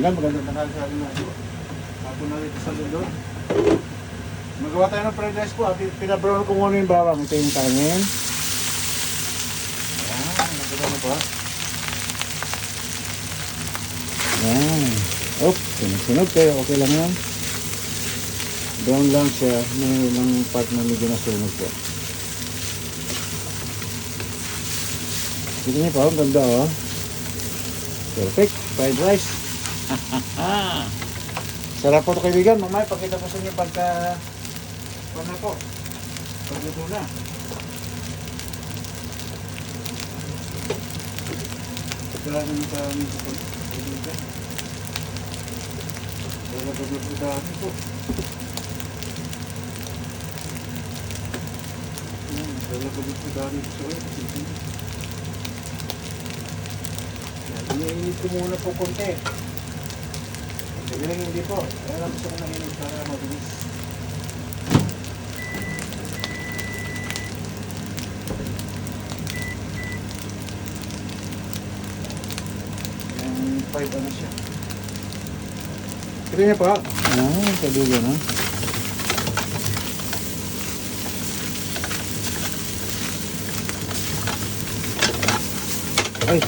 Magandang tanghali sa akin mga ito. Ako na rito sa lindon. Magawa tayo ng fried rice po. Pinabrown ko muna yung bawang. Ito yung kanin. Ayan, nagkita na po. Ayan. Oh, sunod pero okay lang yan. Brown lang siya. May ilang part na medyo nasunog po. Kita niyo po, ang ganda oh. Perfect, fried rice. Sarap po ito kaibigan. Mamaya pakita ko sa inyo pagka na po. Pagluto na. Kailangan nyo sa aming kaibigan. Kailangan pagluto dami po. Kailangan pagluto dami po sa inyo. Iniinit ko muna po konti. Sabi lang hindi po. Kaya lang gusto ko mainit para mabilis. Ayan, 5 ano siya. Kaya niya po. Kadugan ha. Ay,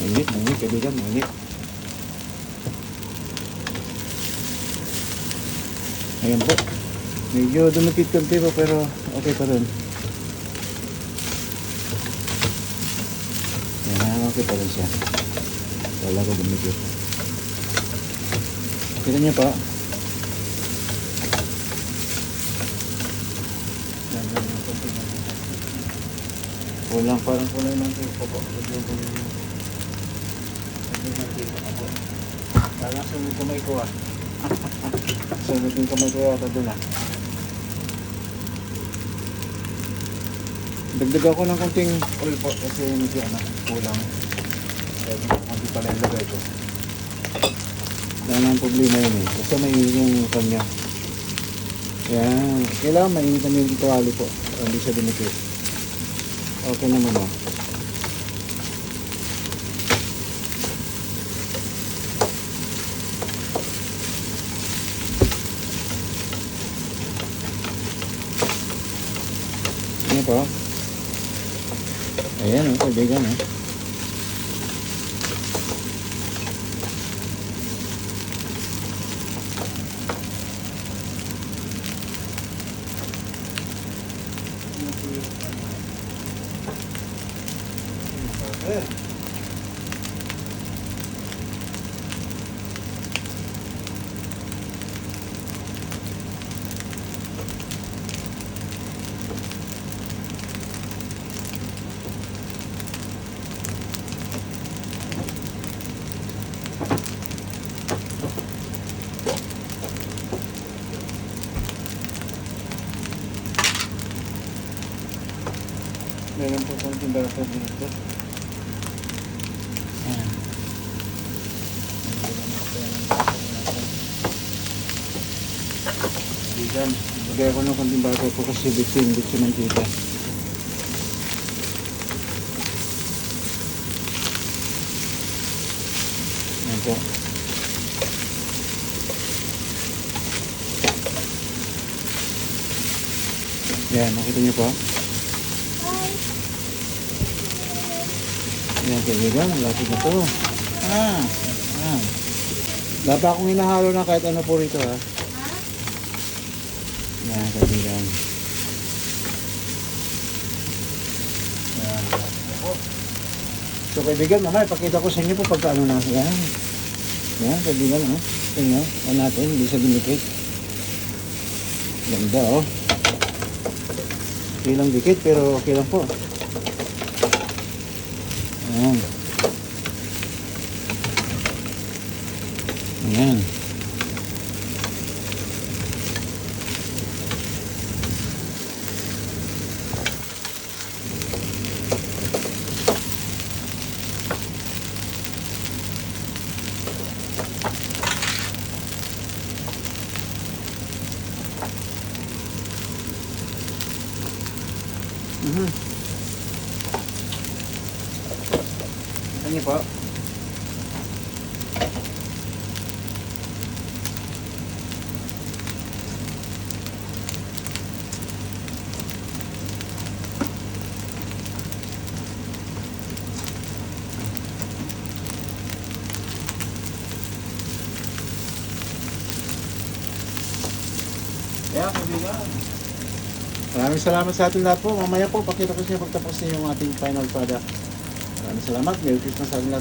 mainit, kadugan, mainit. Ayan po. Medyo dumikit konti po pero okay pa rin. Ayan, okay pa rin siya. Wala ko dumikit. Kita niyo pa. Kulang, parang kulang ng tipo po. Parang sunod kamay ko ah. Sunod yung kamay ko yata doon ah. Dagdag ako ng konting oil po kasi medyo kulang. Kaya hindi pala ilagay ko. Wala nang problema yun eh. Basta may yung kanya. Yan. Kailangan mainit na yung tuwali po. Hindi siya dumikit. Okay naman o. Ano po? Ayan o, kaibigan o. Meron po konting bata dito. Ayan. Bigan. Bigay ko ng konting bata po kasi bitsin ng tita. Ayan po. Ayan, nakita niyo po. Yan kaibigan, ang lapit na to. Wala pa akong hinahalo na kahit ano po rito ha. Yan kaibigan. Yan. So kaibigan, mamaya ipakita ko sa inyo po pagka ano na. Yan. Yan kaibigan ha. Tingnan, ano natin, hindi sa dinikit. Ganda oh. Okay lang dikit pero okay lang po. Ayan. Ayan. Ano po? Kaya kaibigan. Maraming salamat sa ating lahat po. Mamaya po, pakita ko sa inyo pagtapos na yung ating final product. Maraming salamat. Merry Christmas sa ating lahat.